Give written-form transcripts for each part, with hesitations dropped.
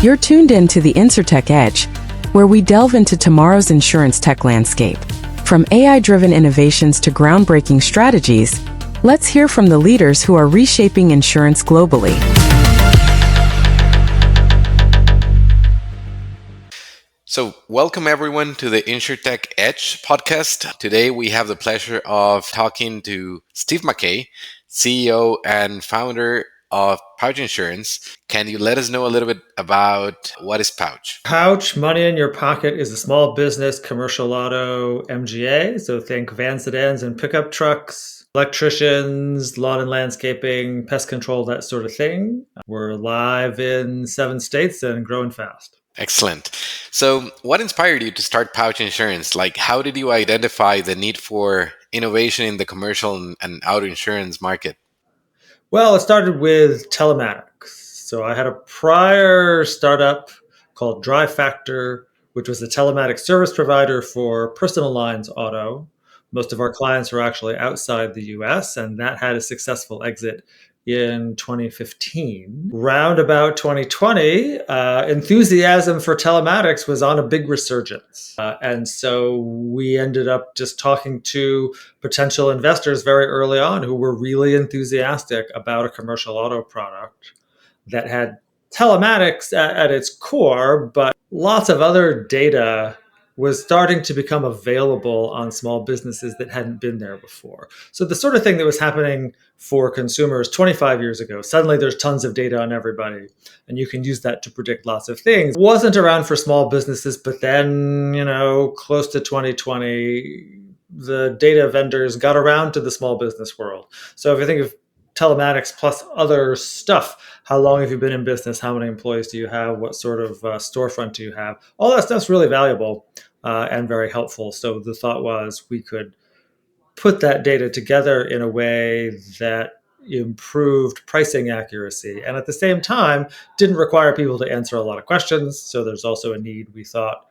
You're tuned in to the InsurTech Edge, where we delve into tomorrow's insurance tech landscape. From AI-driven innovations to groundbreaking strategies, let's hear from the leaders who are reshaping insurance globally. So welcome everyone to the InsurTech Edge podcast. Today we have the pleasure of talking to Steve McKay, CEO and founder of Pouch Insurance. Can you let us know a little bit about what is Pouch? Pouch, money in your pocket, is a small business commercial auto MGA. So think van sedans and pickup trucks, electricians, lawn and landscaping, pest control, that sort of thing. We're live in 7 states and growing fast. Excellent. So what inspired you to start Pouch Insurance? Like, how did you identify the need for innovation in the commercial and auto insurance market? Well, it started with telematics. So I had a prior startup called Drive Factor, which was a telematics service provider for personal lines auto. Most of our clients were actually outside the US, and that had a successful exit in 2015. Round about 2020, enthusiasm for telematics was on a big resurgence. And so we ended up just talking to potential investors very early on who were really enthusiastic about a commercial auto product that had telematics at its core, but lots of other data was starting to become available on small businesses that hadn't been there before. So the sort of thing that was happening for consumers 25 years ago, suddenly there's tons of data on everybody, and you can use that to predict lots of things. Wasn't around for small businesses, but then, close to 2020, the data vendors got around to the small business world. So if you think of telematics plus other stuff, how long have you been in business? How many employees do you have? What sort of storefront do you have? All that stuff's really valuable and very helpful. So the thought was we could put that data together in a way that improved pricing accuracy and at the same time didn't require people to answer a lot of questions. So there's also a need, we thought,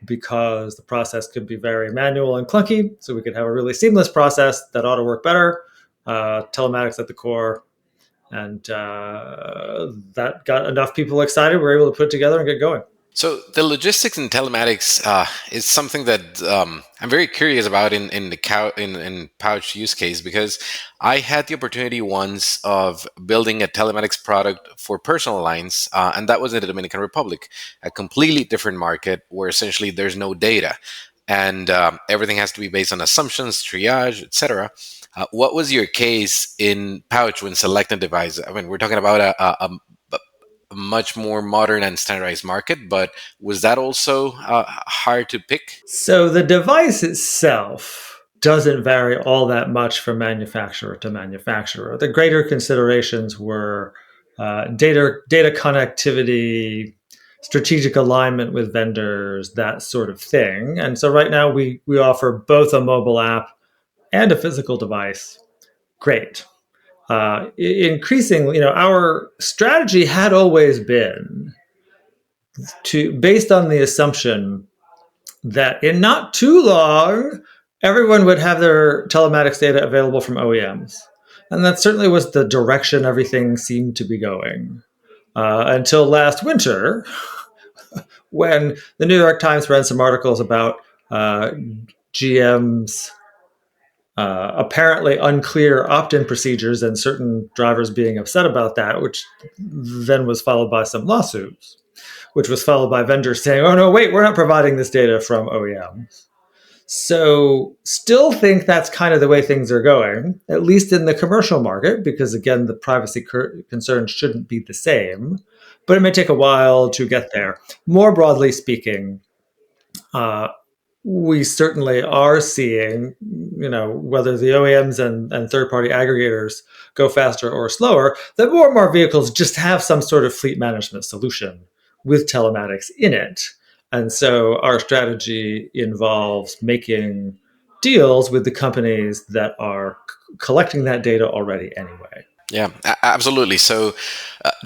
because the process could be very manual and clunky. So we could have a really seamless process that ought to work better, telematics at the core. And that got enough people excited. We were able to put it together and get going. So the logistics and telematics is something that I'm very curious about in Pouch use case, because I had the opportunity once of building a telematics product for personal lines, and that was in the Dominican Republic, a completely different market where essentially there's no data, and everything has to be based on assumptions, triage, etc. What was your case in Pouch when selecting device? I mean, we're talking about a much more modern and standardized market, but was that also hard to pick? So the device itself doesn't vary all that much from manufacturer to manufacturer. The greater considerations were data connectivity, strategic alignment with vendors, that sort of thing. And so right now we offer both a mobile app and a physical device. Great. Increasingly, our strategy had always been based on the assumption that in not too long, everyone would have their telematics data available from OEMs. And that certainly was the direction everything seemed to be going until last winter, when the New York Times ran some articles about GM's apparently unclear opt-in procedures and certain drivers being upset about that, which then was followed by some lawsuits, which was followed by vendors saying, oh, no, wait, we're not providing this data from OEMs. So still think that's kind of the way things are going, at least in the commercial market, because, again, the privacy concerns shouldn't be the same, but it may take a while to get there. More broadly speaking, we certainly are seeing, whether the OEMs and third-party aggregators go faster or slower, that more and more vehicles just have some sort of fleet management solution with telematics in it. And so our strategy involves making deals with the companies that are collecting that data already anyway. Yeah, absolutely. So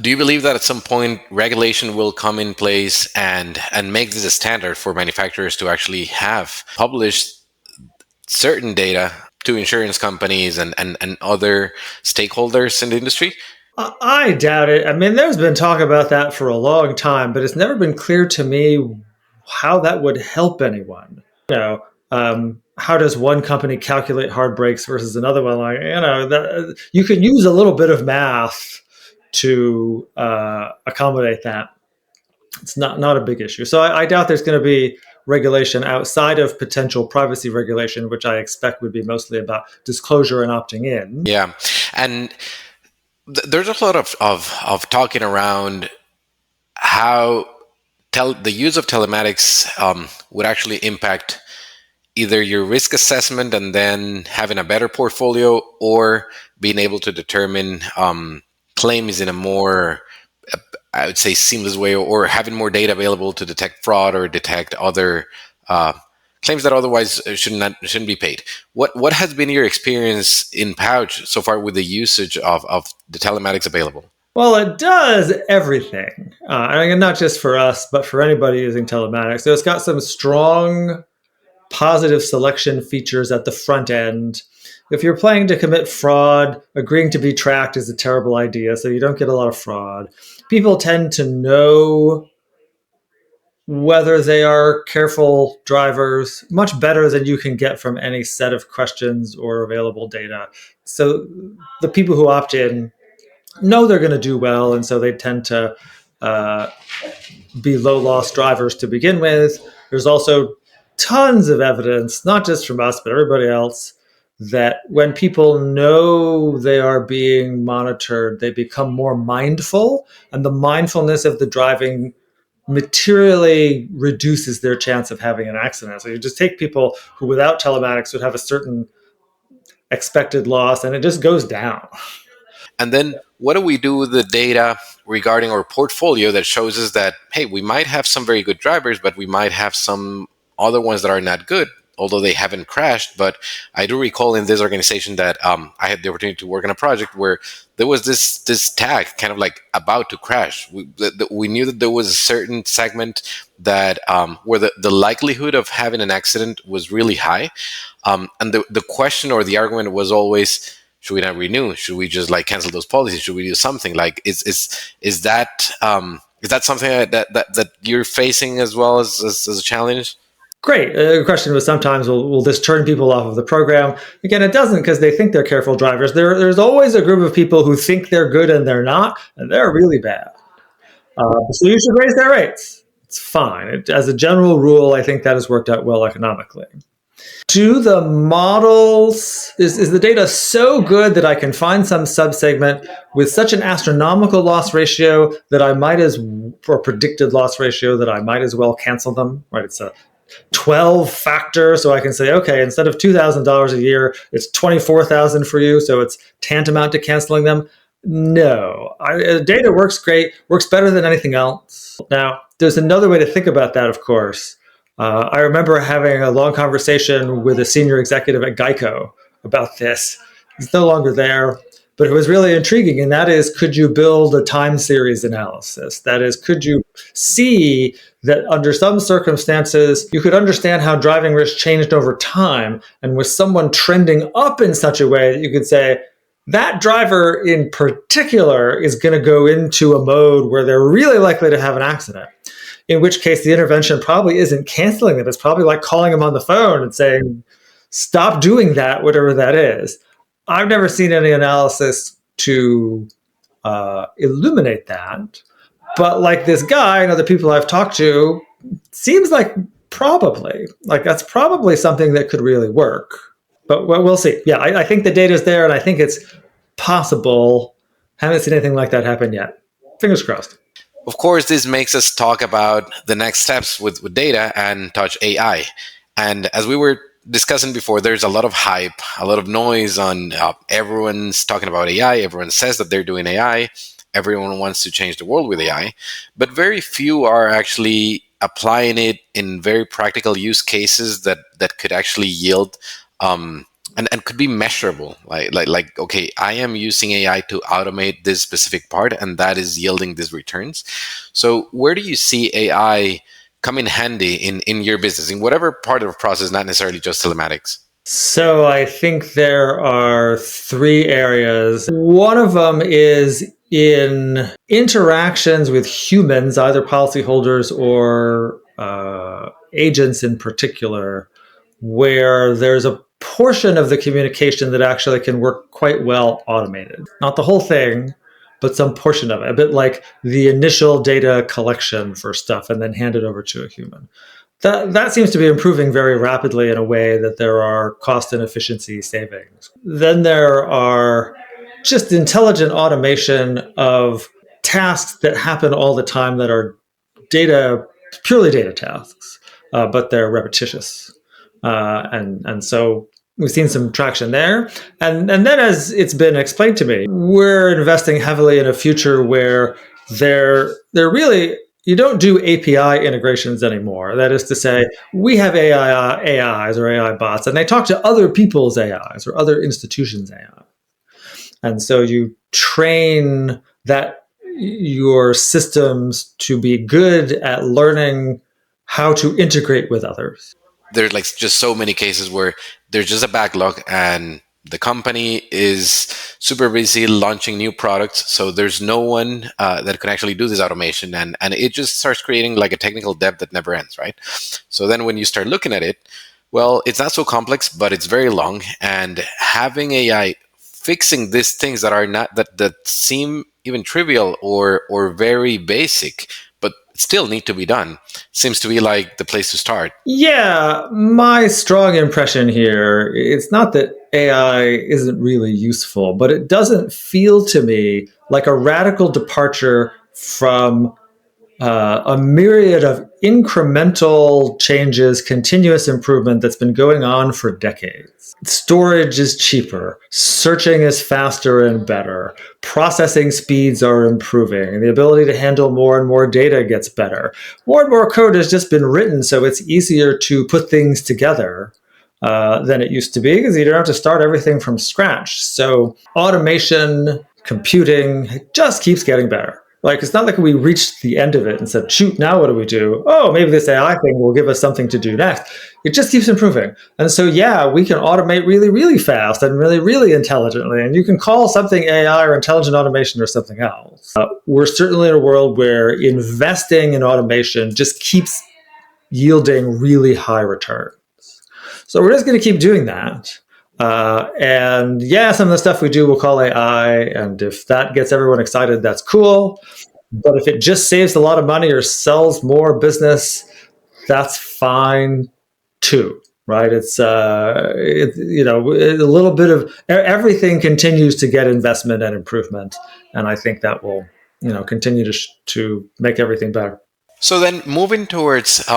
do you believe that at some point regulation will come in place and make this a standard for manufacturers to actually have published certain data to insurance companies and other stakeholders in the industry? I doubt it. I mean, there's been talk about that for a long time, but it's never been clear to me how that would help anyone. How does one company calculate hard brakes versus another one? You could use a little bit of math to accommodate that. It's not a big issue. So I doubt there's going to be regulation outside of potential privacy regulation, which I expect would be mostly about disclosure and opting in. Yeah. And there's a lot of talking around how the use of telematics would actually impact either your risk assessment and then having a better portfolio, or being able to determine claims in a more, I would say, seamless way, or having more data available to detect fraud or detect other claims that otherwise shouldn't be paid. What has been your experience in Pouch so far with the usage of the telematics available? Well, it does everything. And not just for us, but for anybody using telematics. So it's got some strong positive selection features at the front end. If you're planning to commit fraud, agreeing to be tracked is a terrible idea, so you don't get a lot of fraud. People tend to know whether they are careful drivers much better than you can get from any set of questions or available data. So the people who opt in know they're going to do well, and so they tend to be low-loss drivers to begin with. There's also tons of evidence, not just from us, but everybody else, that when people know they are being monitored, they become more mindful, and the mindfulness of the driving materially reduces their chance of having an accident. So you just take people who without telematics would have a certain expected loss, and it just goes down. And then what do we do with the data regarding our portfolio that shows us that, hey, we might have some very good drivers, but we might have some other ones that are not good, although they haven't crashed. But I do recall in this organization that I had the opportunity to work on a project where there was this tag kind of like about to crash. We knew that there was a certain segment that where the likelihood of having an accident was really high. And the question or the argument was always, should we not renew? Should we just like cancel those policies? Should we do something? Like, is that something that you're facing as well as a challenge? Great. The question was sometimes, will this turn people off of the program? Again, it doesn't, because they think they're careful drivers. There's always a group of people who think they're good and they're not, and they're really bad. So you should raise their rates. It's fine. As a general rule, I think that has worked out well economically. Do the models, is the data so good that I can find some subsegment with such an astronomical loss ratio that I might or predicted loss ratio that I might as well cancel them, right? It's a 12 factor, so I can say, okay, instead of $2,000 a year, it's $24,000 for you, so it's tantamount to canceling them. No, data works great, works better than anything else. Now, there's another way to think about that, of course. I remember having a long conversation with a senior executive at Geico about this. He's no longer there, but it was really intriguing. And that is, could you build a time series analysis? That is, could you see that under some circumstances, you could understand how driving risk changed over time, and with someone trending up in such a way that you could say, that driver in particular is going to go into a mode where they're really likely to have an accident. In which case, the intervention probably isn't canceling them. It's probably like calling them on the phone and saying, stop doing that, whatever that is. I've never seen any analysis to illuminate that. But like this guy and other people I've talked to, seems like that's probably something that could really work. But we'll see. Yeah, I think the data's there, and I think it's possible. Haven't seen anything like that happen yet. Fingers crossed. Of course, this makes us talk about the next steps with data and touch AI. And as we were discussing before, there's a lot of hype, a lot of noise on everyone's talking about AI. Everyone says that they're doing AI. Everyone wants to change the world with AI. But very few are actually applying it in very practical use cases that could actually yield and could be measurable. Like, okay, I am using AI to automate this specific part, and that is yielding these returns. So where do you see AI come in handy in your business, in whatever part of the process, not necessarily just telematics? So I think there are three areas. One of them is in interactions with humans, either policyholders or agents in particular, where there's a portion of the communication that actually can work quite well automated. Not the whole thing, but some portion of it, a bit like the initial data collection for stuff and then hand it over to a human. That seems to be improving very rapidly in a way that there are cost and efficiency savings. Then there are just intelligent automation of tasks that happen all the time that are purely data tasks, but they're repetitious. And so we've seen some traction there. And then, as it's been explained to me, we're investing heavily in a future where they're really, you don't do API integrations anymore. That is to say, we have AIs or AI bots, and they talk to other people's AIs or other institutions' AI. And so you train your systems to be good at learning how to integrate with others. There's like just so many cases where there's just a backlog and the company is super busy launching new products. So there's no one that can actually do this automation. And it just starts creating like a technical debt that never ends, right? So then when you start looking at it, well, it's not so complex, but it's very long. And having AI fixing these things that are not, that seem even trivial or very basic, but still need to be done, seems to be like the place to start. Yeah, my strong impression here, it's not that AI isn't really useful, but it doesn't feel to me like a radical departure from a myriad of incremental changes, continuous improvement that's been going on for decades. Storage is cheaper, searching is faster and better, processing speeds are improving, and the ability to handle more and more data gets better. More and more code has just been written, so it's easier to put things together than it used to be, because you don't have to start everything from scratch. So automation, computing, just keeps getting better. Like, it's not like we reached the end of it and said, shoot, now what do we do? Oh, maybe this AI thing will give us something to do next. It just keeps improving. And so, yeah, we can automate really, really fast and really, really intelligently. And you can call something AI or intelligent automation or something else. We're certainly in a world where investing in automation just keeps yielding really high returns. So we're just going to keep doing that. And yeah, some of the stuff we do we'll call AI, and if that gets everyone excited, that's cool. But if it just saves a lot of money or sells more business, that's fine too, right? It's a little bit of everything continues to get investment and improvement, and I think that will continue to make everything better. So then moving towards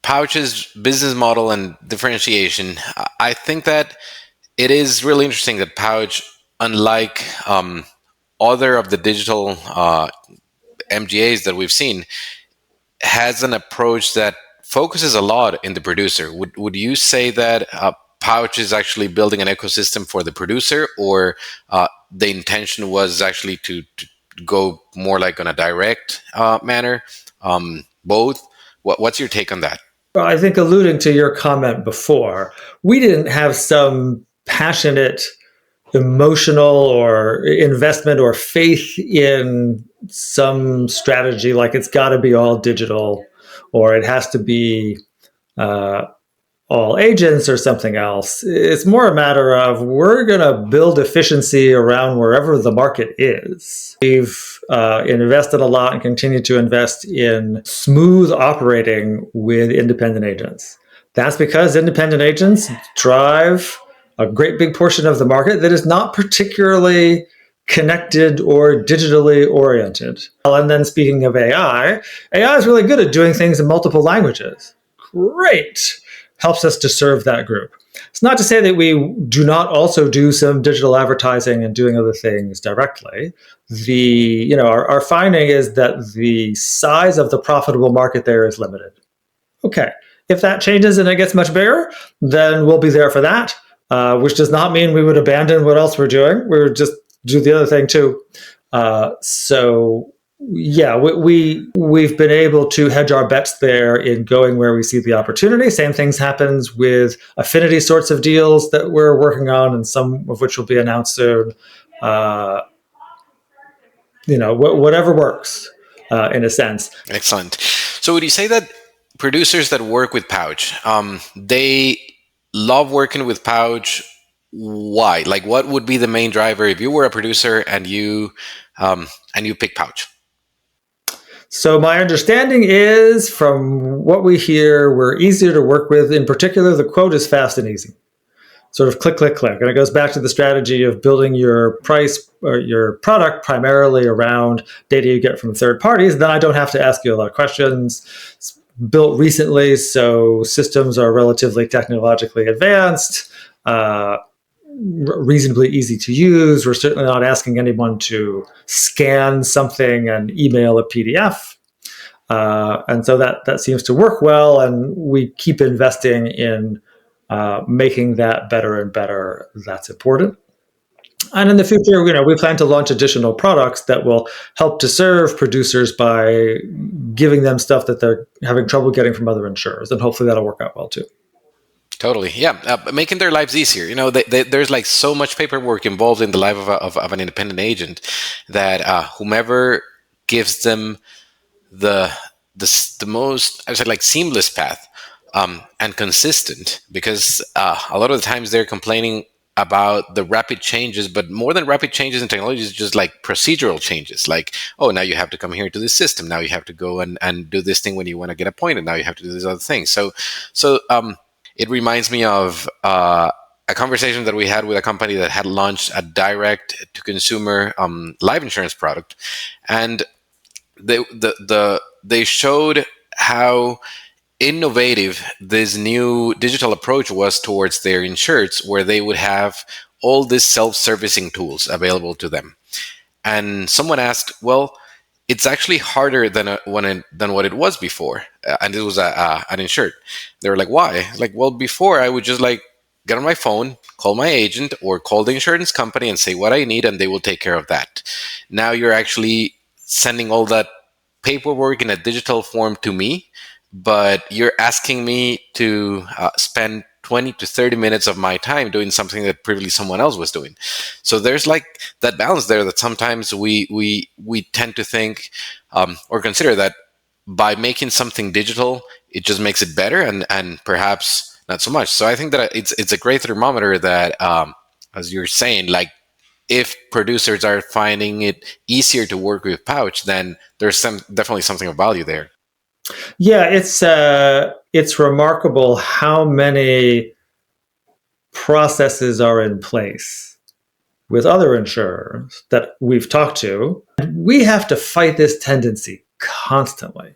Pouch's business model and differentiation, I think that it is really interesting that Pouch, unlike other of the digital MGAs that we've seen, has an approach that focuses a lot in the producer. Would you say that Pouch is actually building an ecosystem for the producer, or the intention was actually to go more like on a direct manner? Both? What's your take on that? Well, I think alluding to your comment before, we didn't have some passionate emotional or investment or faith in some strategy like it's got to be all digital or it has to be all agents or something else. It's more a matter of we're going to build efficiency around wherever the market is. We've invested a lot and continue to invest in smooth operating with independent agents. That's because independent agents drive a great big portion of the market that is not particularly connected or digitally oriented. And then speaking of AI is really good at doing things in multiple languages. Great. Helps us to serve that group. It's not to say that we do not also do some digital advertising and doing other things directly. Our finding is that the size of the profitable market there is limited. Okay. If that changes and it gets much bigger, then we'll be there for that. Which does not mean we would abandon what else we're doing. We would just do the other thing too. We've been able to hedge our bets there in going where we see the opportunity. Same things happens with affinity sorts of deals that we're working on, and some of which will be announced soon. whatever works in a sense. Excellent. So would you say that producers that work with Pouch, they love working with Pouch? Why? Like, what would be the main driver if you were a producer and you pick Pouch? So my understanding is, from what we hear, we're easier to work with. In particular, the quote is fast and easy. Sort of click, click, click. And it goes back to the strategy of building your price or your product primarily around data you get from third parties. Then I don't have to ask you a lot of questions. It's built recently, so systems are relatively technologically advanced, reasonably easy to use. We're certainly not asking anyone to scan something and email a PDF. And so that seems to work well, and we keep investing in making that better and better. That's important. And in the future, we plan to launch additional products that will help to serve producers by giving them stuff that they're having trouble getting from other insurers. And hopefully that'll work out well too. Totally. Yeah. Making their lives easier. There's like so much paperwork involved in the life of an independent agent that whomever gives them the most, I would say, like seamless path and consistent, because a lot of the times they're complaining about the rapid changes, but more than rapid changes in technology is just like procedural changes. Like, oh, now you have to come here to this system. Now you have to go and do this thing when you want to get appointed. Now you have to do this other thing. So it reminds me of a conversation that we had with a company that had launched a direct-to-consumer life insurance product, and they showed how innovative this new digital approach was towards their insureds, where they would have all these self-servicing tools available to them. And someone asked, well, it's actually harder than what it was before. And it was an insured. They were like, why? Like, well, before I would just like get on my phone, call my agent or call the insurance company and say what I need, and they will take care of that. Now you're actually sending all that paperwork in a digital form to me, but you're asking me to spend 20 to 30 minutes of my time doing something that previously someone else was doing. So there's like that balance there that sometimes we tend to think or consider that by making something digital, it just makes it better, and perhaps not so much. So I think that it's a great thermometer that, as you're saying, like if producers are finding it easier to work with Pouch, then there's definitely something of value there. Yeah, it's remarkable how many processes are in place with other insurers that we've talked to. We have to fight this tendency constantly.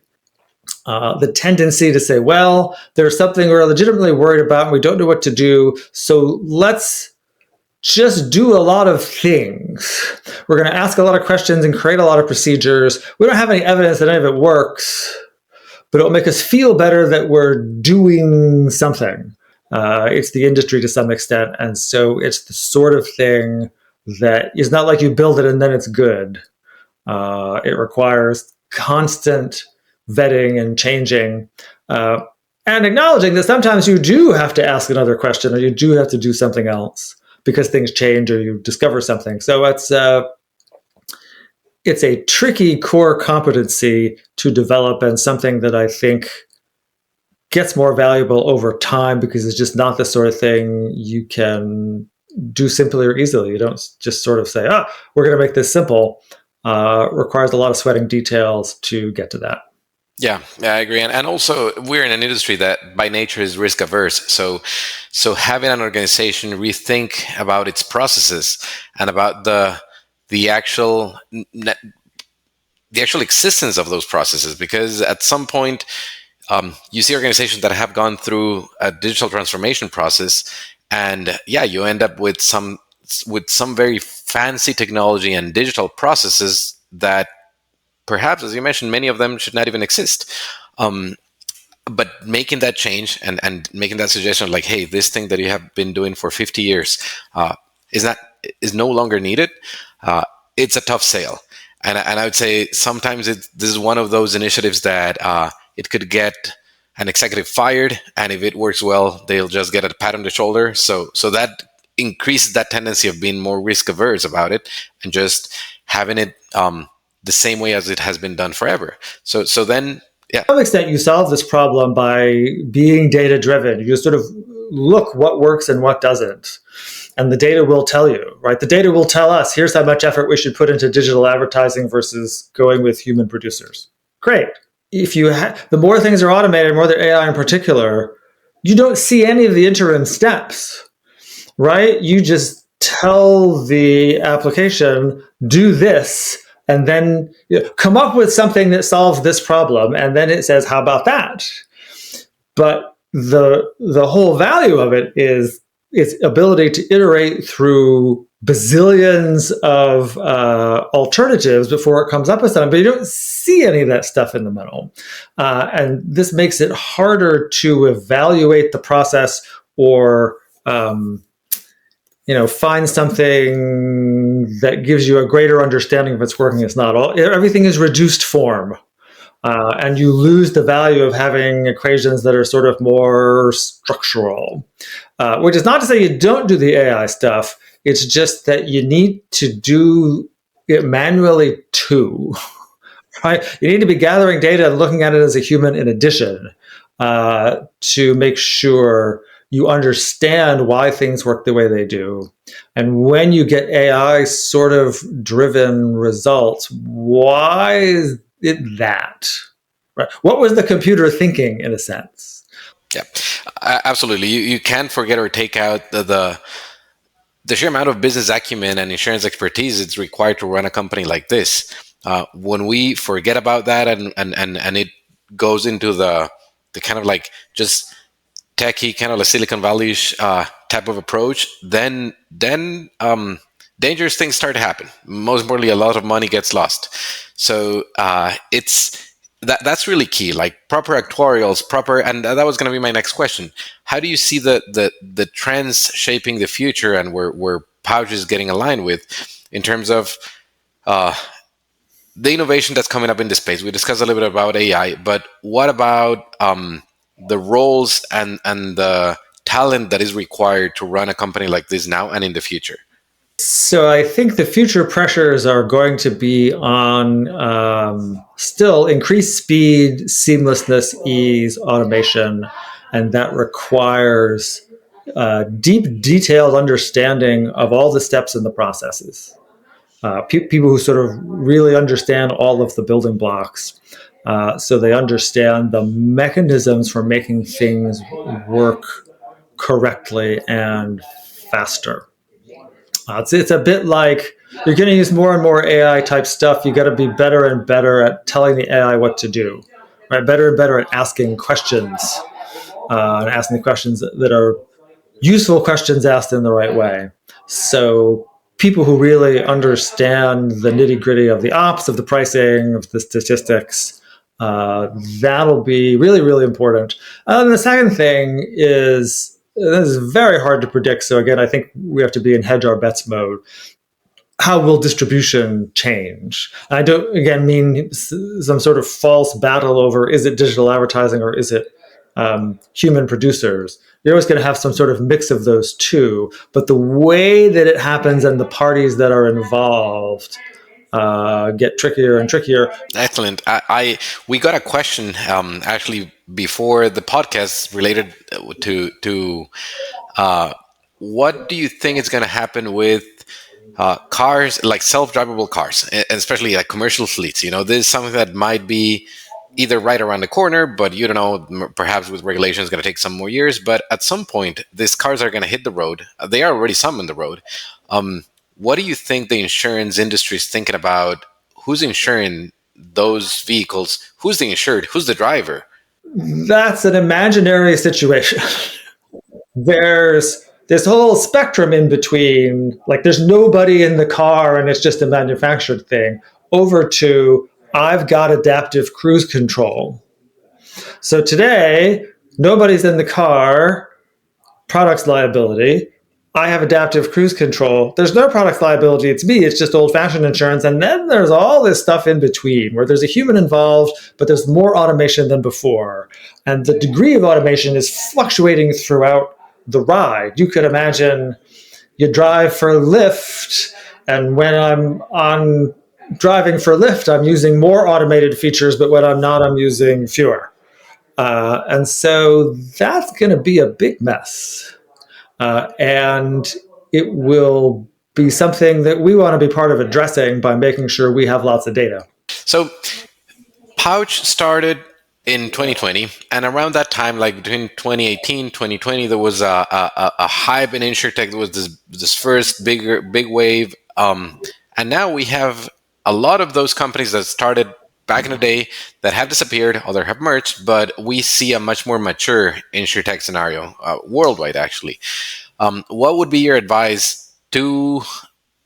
The tendency to say, well, there's something we're legitimately worried about and we don't know what to do, so let's just do a lot of things. We're going to ask a lot of questions and create a lot of procedures. We don't have any evidence that any of it works, but it'll make us feel better that we're doing something. It's the industry to some extent. And so it's the sort of thing that is not like you build it and then it's good. It requires constant vetting and changing, and acknowledging that sometimes you do have to ask another question or you do have to do something else because things change or you discover something. So it's a tricky core competency to develop, and something that I think gets more valuable over time because it's just not the sort of thing you can do simply or easily. You don't just sort of say, we're going to make this simple. It requires a lot of sweating details to get to that. Yeah, I agree. And also, we're in an industry that by nature is risk averse. So having an organization rethink about its processes and about the actual existence of those processes, because at some point you see organizations that have gone through a digital transformation process, and you end up with some very fancy technology and digital processes that perhaps, as you mentioned, many of them should not even exist. But making that change and making that suggestion, like, hey, this thing that you have been doing for 50 years is no longer needed. It's a tough sale. And I would say sometimes this is one of those initiatives that it could get an executive fired, and if it works well, they'll just get a pat on the shoulder. So that increases that tendency of being more risk averse about it and just having it the same way as it has been done forever. So then, yeah. To some extent, you solve this problem by being data driven. You sort of look what works and what doesn't. And the data will tell you, right? The data will tell us, here's how much effort we should put into digital advertising versus going with human producers. Great. If you the more things are automated, more the AI in particular, you don't see any of the interim steps, right? You just tell the application, do this, and then come up with something that solves this problem. And then it says, how about that? But the whole value of it is its ability to iterate through bazillions of alternatives before it comes up with something, but you don't see any of that stuff in the middle. And this makes it harder to evaluate the process or find something that gives you a greater understanding if it's working. It's not all. Everything is reduced form. And you lose the value of having equations that are sort of more structural, which is not to say you don't do the AI stuff. It's just that you need to do it manually too, right? You need to be gathering data and looking at it as a human in addition to make sure you understand why things work the way they do. And when you get AI sort of driven results, why is it that? Right? What was the computer thinking in a sense? Yeah, absolutely. You can't forget or take out the sheer amount of business acumen and insurance expertise it's required to run a company like this. When we forget about that and it goes into the kind of like just techie, kind of a Silicon Valley-ish type of approach, then dangerous things start to happen. Most importantly, a lot of money gets lost. So that's really key, like proper actuarials, and that was going to be my next question. How do you see the trends shaping the future and where Pouch is getting aligned with in terms of the innovation that's coming up in this space? We discussed a little bit about AI, but what about the roles and the talent that is required to run a company like this now and in the future? So I think the future pressures are going to be on still increased speed, seamlessness, ease, automation, and that requires deep, detailed understanding of all the steps in the processes. People who sort of really understand all of the building blocks, so they understand the mechanisms for making things work correctly and faster. It's a bit like you're going to use more and more AI type stuff. You got to be better and better at telling the AI what to do, right? Better and better at asking questions and asking the questions that are useful questions asked in the right way. So people who really understand the nitty gritty of the ops, of the pricing, of the statistics, that'll be really, really important. And the second thing is, this is very hard to predict. So again, I think we have to be in hedge our bets mode. How will distribution change? I don't, again, mean some sort of false battle over, is it digital advertising or is it human producers? You're always going to have some sort of mix of those two. But the way that it happens and the parties that are involved get trickier and trickier. Excellent. We got a question actually before the podcast related to what do you think is going to happen with cars, like self-drivable cars, especially like commercial fleets? This is something that might be either right around the corner, but you don't know, perhaps with regulation it's going to take some more years. But at some point, these cars are going to hit the road. They are already some on the road. What do you think the insurance industry is thinking about? Who's insuring those vehicles? Who's the insured? Who's the driver? That's an imaginary situation. There's this whole spectrum in between, like there's nobody in the car and it's just a manufactured thing, over to I've got adaptive cruise control. So today, nobody's in the car, products liability. I have adaptive cruise control. There's no products liability. It's me. It's just old-fashioned insurance. And then there's all this stuff in between where there's a human involved, but there's more automation than before. And the degree of automation is fluctuating throughout the ride. You could imagine you drive for Lyft, and when I'm on driving for Lyft, I'm using more automated features, but when I'm not, I'm using fewer. And so that's going to be a big mess. And it will be something that we want to be part of addressing by making sure we have lots of data. So Pouch started in 2020, and around that time, like between 2018 2020, there was a hype in InsurTech. There was this first big wave, and now we have a lot of those companies that started back in the day that have disappeared or have merged, but we see a much more mature InsurTech scenario worldwide, actually. What would be your advice to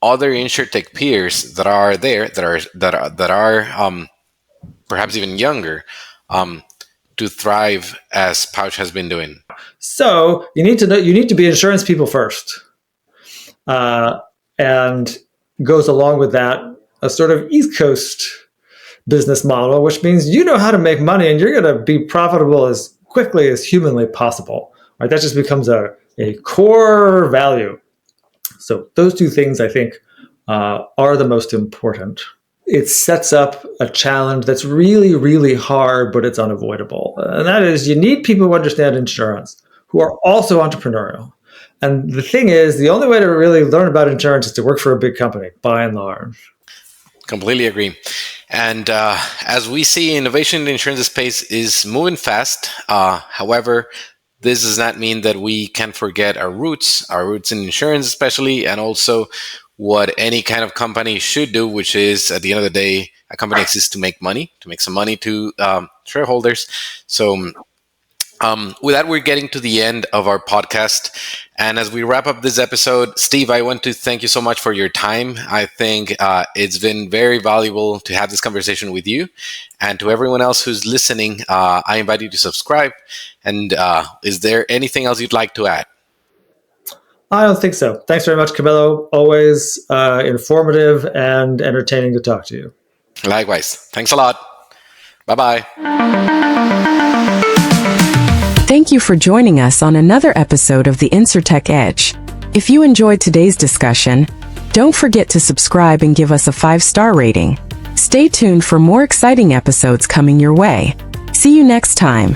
other InsurTech peers that are there, that are perhaps even younger, to thrive as Pouch has been doing? So you need to be insurance people first, and goes along with that a sort of East Coast business model, which means you know how to make money and you're going to be profitable as quickly as humanly possible. Right? That just becomes a core value. So those two things, I think, are the most important. It sets up a challenge that's really, really hard, but it's unavoidable. And that is, you need people who understand insurance, who are also entrepreneurial. And the thing is, the only way to really learn about insurance is to work for a big company, by and large. Completely agree. And as we see, innovation in the insurance space is moving fast. However, this does not mean that we can forget our roots in insurance especially, and also what any kind of company should do, which is, at the end of the day, a company exists to make money, to make some money to shareholders. So with that, we're getting to the end of our podcast. And as we wrap up this episode, Steve, I want to thank you so much for your time. I think it's been very valuable to have this conversation with you. And to everyone else who's listening, I invite you to subscribe. And is there anything else you'd like to add? I don't think so. Thanks very much, Camilo. Always informative and entertaining to talk to you. Likewise. Thanks a lot. Bye-bye. Thank you for joining us on another episode of the InsurTech Edge. If you enjoyed today's discussion, don't forget to subscribe and give us a 5-star rating. Stay tuned for more exciting episodes coming your way. See you next time.